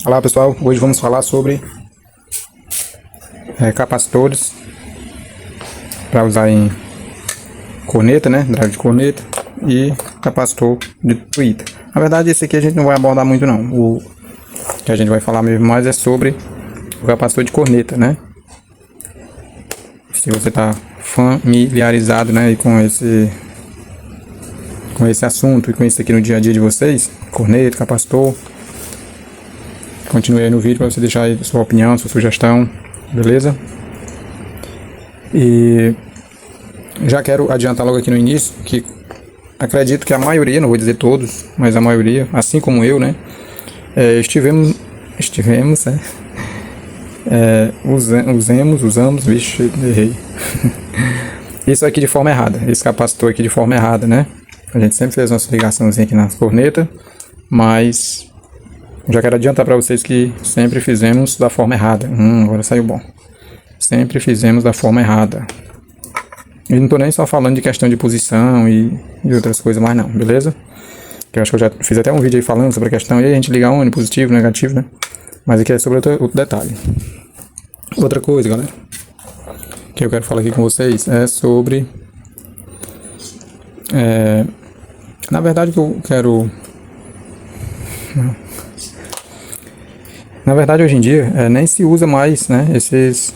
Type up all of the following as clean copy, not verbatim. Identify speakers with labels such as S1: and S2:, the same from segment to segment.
S1: Olá pessoal, hoje vamos falar sobre capacitores para usar em corneta, né? Drive de corneta e capacitor de tweeter. Na verdade, esse aqui a gente não vai abordar muito não. O que a gente vai falar mesmo mais é sobre o capacitor de corneta, né? Se você está familiarizado, né, com esse assunto e com isso aqui no dia a dia de vocês, corneta, capacitor, continue aí no vídeo para você deixar aí sua opinião, sua sugestão, beleza? E já quero adiantar logo aqui no início que acredito que a maioria, não vou dizer todos, mas a maioria, assim como eu, né, usamos, vixe, errei. Isso aqui de forma errada, esse capacitor aqui de forma errada, né? A gente sempre fez nossa ligaçãozinha aqui nas cornetas, mas já quero adiantar para vocês que sempre fizemos da forma errada. Agora saiu bom. Sempre fizemos da forma errada. E não tô nem só falando de questão de posição e outras coisas mais não, beleza? Que eu acho que eu já fiz até um vídeo aí falando sobre a questão, e aí a gente liga onde, positivo, negativo, né? Mas aqui é sobre outro detalhe. Outra coisa, galera, que eu quero falar aqui com vocês é sobre... na verdade, que eu quero... Na verdade, hoje em dia, nem se usa mais, né, esses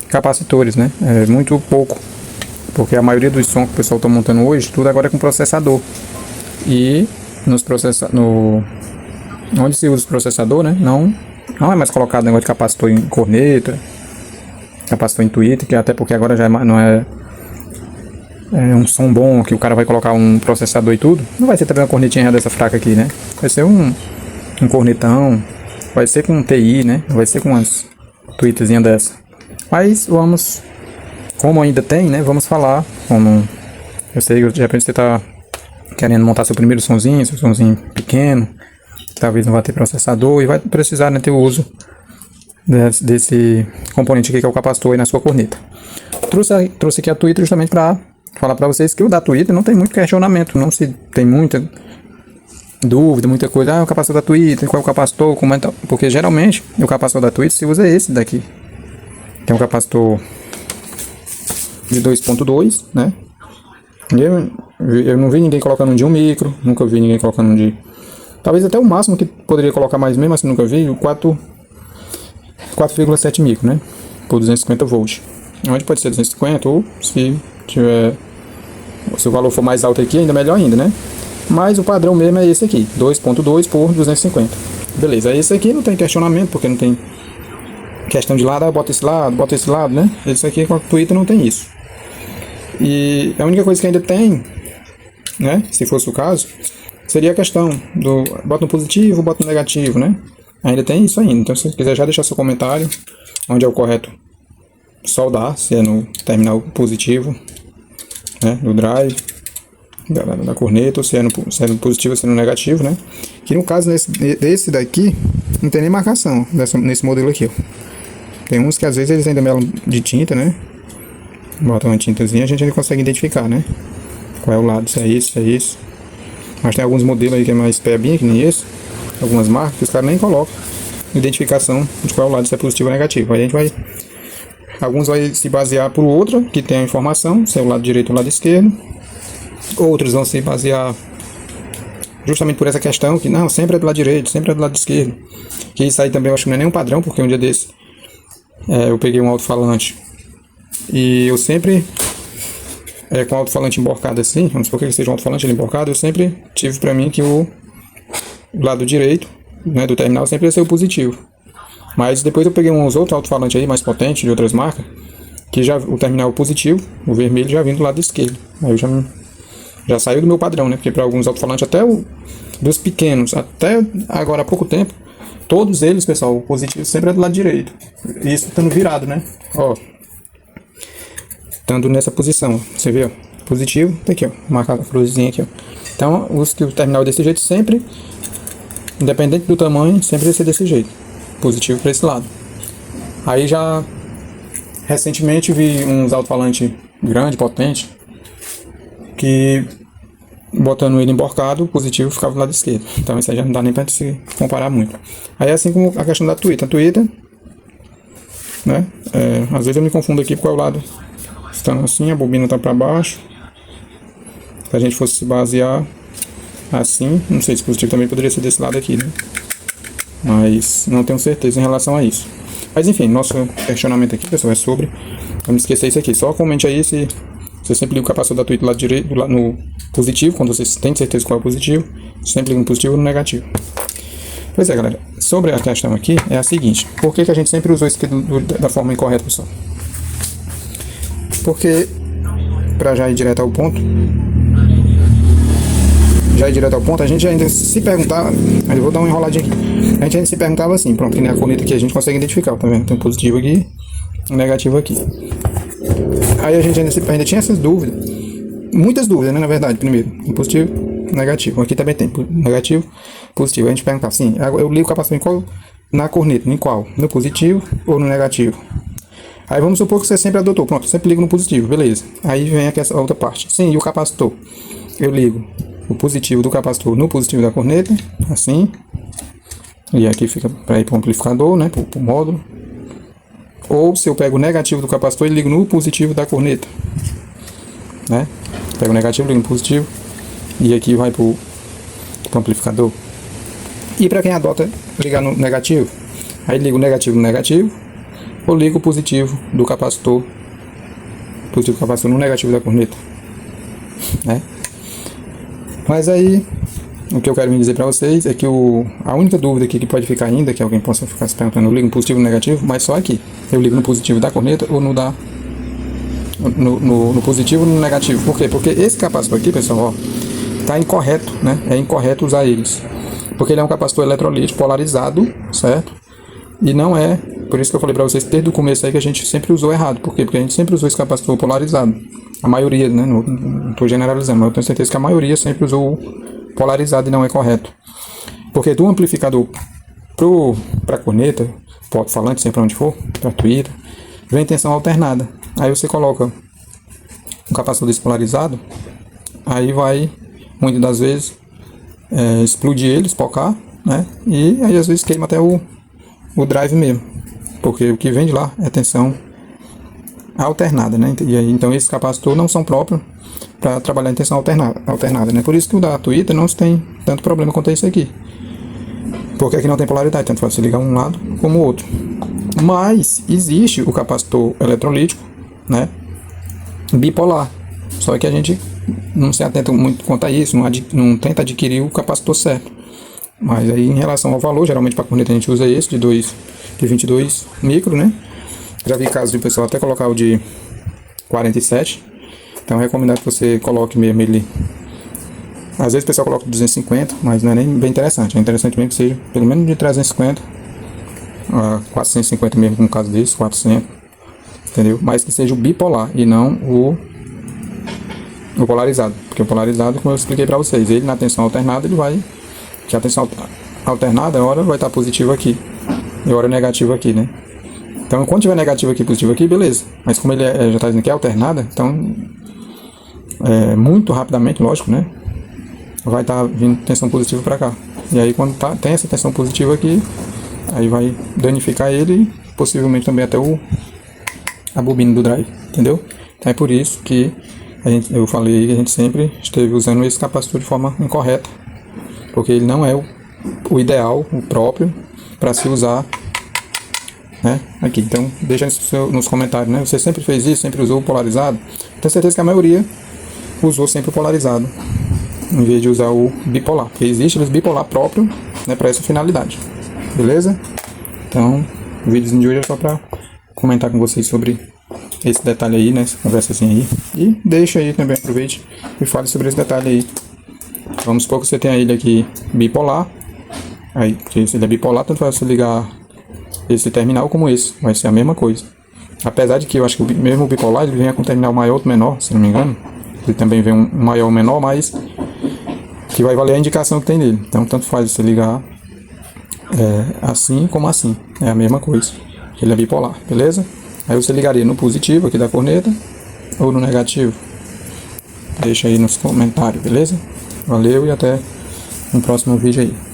S1: capacitores, né? É muito pouco. Porque a maioria dos sons que o pessoal está montando hoje, tudo agora é com processador. E onde se usa o processador, né? Não é mais colocado negócio de capacitor em corneta, capacitor em tweeter, que até porque agora já não é um som bom, que o cara vai colocar um processador e tudo. Não vai ser também uma cornetinha dessa fraca aqui, né? Vai ser um cornetão, vai ser com um TI, né? Vai ser com umas tweeterzinha dessa. Mas vamos, como ainda tem, né? Vamos falar como... Eu sei que de repente você tá querendo montar seu primeiro sonzinho, seu sonzinho pequeno, talvez não vai ter processador e vai precisar, né, ter o uso desse componente aqui que é o capacitor aí na sua corneta. Trouxe aqui a tweeter justamente para falar para vocês que o da tweeter não tem muito questionamento, não se tem muita dúvida, muita coisa, o capacitor da tweeter, qual é o capacitor, como é, porque geralmente o capacitor da tweeter se usa esse daqui. Tem um capacitor de 2.2, né? Eu não vi ninguém colocando um de 1 micro, nunca vi ninguém colocando um de... Talvez até o máximo que poderia colocar mais mesmo, assim, nunca vi, o 4,7 micro, né? Por 250 volts. Onde pode ser 250 ou se o valor for mais alto aqui, ainda melhor ainda, né? Mas o padrão mesmo é esse aqui, 2.2 por 250. Beleza, esse aqui não tem questionamento, porque não tem questão de lado, bota esse lado, né? Esse aqui com a tweeter não tem isso. E a única coisa que ainda tem, né, se fosse o caso, seria a questão do bota no positivo, bota no negativo, né? Ainda tem isso ainda. Então, se você quiser já deixar seu comentário, onde é o correto soldar, se é no terminal positivo, né, do drive, da corneta, ou se é no positivo ou se é no negativo, né? Que no caso desse daqui, não tem nem marcação nesse modelo aqui, ó. Tem uns que às vezes eles ainda melam de tinta, né? Botam uma tintazinha, a gente ainda consegue identificar, né? Qual é o lado, se é isso, se é isso. Mas tem alguns modelos aí que é mais pebinha, que nem esse. Algumas marcas que os caras nem colocam identificação de qual é o lado, se é positivo ou negativo. Aí a gente vai... Alguns vai se basear por outro, que tem a informação, se é o lado direito ou o lado esquerdo. Outros vão se basear justamente por essa questão, que não, sempre é do lado direito, sempre é do lado esquerdo. Que isso aí também eu acho que não é nenhum padrão, porque um dia desse eu peguei um alto-falante e eu sempre, com o alto-falante emborcado assim, vamos supor que ele seja um alto-falante emborcado, eu sempre tive pra mim que o lado direito, né, do terminal sempre ia ser o positivo. Mas depois eu peguei uns outros alto-falantes aí mais potentes, de outras marcas, que já o terminal positivo, o vermelho, já vindo do lado esquerdo. Aí eu já saiu do meu padrão, né? Porque para alguns alto-falantes, até dos pequenos, até agora há pouco tempo, todos eles, pessoal, o positivo sempre é do lado direito. Isso estando virado, né? Ó. Estando nessa posição, você vê, ó. Positivo, tá aqui, ó. Marca a cruzinha aqui, ó. Então, o terminal desse jeito sempre, independente do tamanho, sempre vai ser desse jeito. Positivo para esse lado. Aí já, recentemente, vi uns alto-falantes grande, potente, que botando ele emborcado, o positivo ficava do lado esquerdo. Então isso aí já não dá nem pra se comparar muito. Aí assim como a questão da Twitter. A Twitter, né? Às vezes eu me confundo aqui porque é o lado estando assim, a bobina tá pra baixo. Se a gente fosse se basear assim, não sei se o positivo também poderia ser desse lado aqui, né? Mas não tenho certeza em relação a isso. Mas enfim, nosso questionamento aqui, pessoal, é sobre... Vamos esquecer isso aqui. Só comente aí se você sempre liga o capacitor da Twitter do lado direito, no positivo, quando você tem certeza qual é o positivo. Sempre liga no positivo ou no negativo. Pois é, galera. Sobre a questão aqui é a seguinte. Por que a gente sempre usou isso aqui da forma incorreta, pessoal? Porque, para já ir direto ao ponto... a gente ainda se perguntava, mas eu vou dar uma enroladinha aqui. A gente ainda se perguntava assim, pronto, que nem a corneta aqui a gente consegue identificar, tá vendo? Tem um positivo aqui, um negativo aqui. Aí a gente ainda tinha essas dúvidas, muitas dúvidas, né, na verdade, primeiro, um positivo, um negativo. Aqui também tem negativo, positivo. A gente perguntava assim, eu ligo o capacitor em qual? Na corneta, em qual? No positivo ou no negativo? Aí vamos supor que você sempre adotou, pronto, sempre ligo no positivo, beleza. Aí vem aqui essa outra parte. Sim, e o capacitor? Eu ligo o positivo do capacitor no positivo da corneta, assim, e aqui fica para ir para o amplificador, né, para o módulo. Ou se eu pego o negativo do capacitor e ligo no positivo da corneta, né, pego o negativo, ligo no positivo, e aqui vai para o amplificador. E para quem adota ligar no negativo, aí ligo o negativo no negativo, ou ligo o positivo do capacitor, no negativo da corneta, né. Mas aí, o que eu quero me dizer para vocês é que a única dúvida aqui que pode ficar ainda, que alguém possa ficar se perguntando, eu ligo no positivo ou no negativo, mas só aqui. Eu ligo no positivo da corneta ou no positivo ou no negativo. Por quê? Porque esse capacitor aqui, pessoal, ó, tá incorreto, né? É incorreto usar eles. Porque ele é um capacitor eletrolítico polarizado, certo? E não é, por isso que eu falei para vocês desde o começo aí que a gente sempre usou errado. Por quê? Porque a gente sempre usou esse capacitor polarizado. A maioria, né? Não estou generalizando, mas eu tenho certeza que a maioria sempre usou polarizado e não é correto. Porque do amplificador para corneta, para alto-falante, sempre onde for, para Twitter, vem tensão alternada. Aí você coloca um capacitor despolarizado, aí vai, muitas das vezes, explodir ele, espocar, né? E aí às vezes queima até o drive mesmo. Porque o que vem de lá é tensão alternada, né? E aí, então esses capacitores não são próprios para trabalhar em tensão alternada, né? Por isso que o da Twitter não tem tanto problema quanto esse aqui, porque aqui não tem polaridade, tanto faz se ligar um lado como o outro. Mas existe o capacitor eletrolítico, né, bipolar, só que a gente não se atenta muito quanto a isso, não tenta adquirir o capacitor certo. Mas aí em relação ao valor, geralmente para corneta a gente usa esse de 22 micro, né? Já vi casos de pessoal até colocar o de 47. Então é recomendado que você coloque mesmo ele. Às vezes o pessoal coloca 250, mas não é nem bem interessante. É interessante mesmo que seja pelo menos de 350 a 450 mesmo, no caso desse, 400. Entendeu? Mas que seja o bipolar e não o polarizado. Porque o polarizado, como eu expliquei pra vocês, ele na tensão alternada, ele vai... Que a tensão alternada, a hora vai estar positivo aqui e a hora negativo aqui, né? Então, quando tiver negativo aqui e positivo aqui, beleza. Mas como ele já está dizendo que é alternada, então, muito rapidamente, lógico, né? Vai estar vindo tensão positiva para cá. E aí, quando tem essa tensão positiva aqui, aí vai danificar ele e possivelmente também até a bobina do drive, entendeu? Então, é por isso que eu falei que a gente sempre esteve usando esse capacitor de forma incorreta. Porque ele não é o ideal, o próprio, para se usar, né, aqui. Então deixa nos comentários, né? Você sempre fez isso, sempre usou o polarizado? Tenho certeza que a maioria usou sempre o polarizado em vez de usar o bipolar, porque existe o bipolar próprio, né, para essa finalidade, beleza? Então o vídeo de hoje é só para comentar com vocês sobre esse detalhe aí, né, essa conversazinha aí, e deixa aí também, aproveite e fale sobre esse detalhe aí. Vamos supor que você tenha ele aqui bipolar, aí, porque se ele é bipolar, tanto faz você ligar esse terminal como esse, vai ser a mesma coisa. Apesar de que eu acho que mesmo o bipolar ele vem com um terminal maior, outro menor, se não me engano. Ele também vem um maior ou menor, mas que vai valer a indicação que tem nele. Então tanto faz você ligar assim como assim, é a mesma coisa. Ele é bipolar, beleza? Aí você ligaria no positivo aqui da corneta ou no negativo. Deixa aí nos comentários, beleza? Valeu e até um próximo vídeo aí.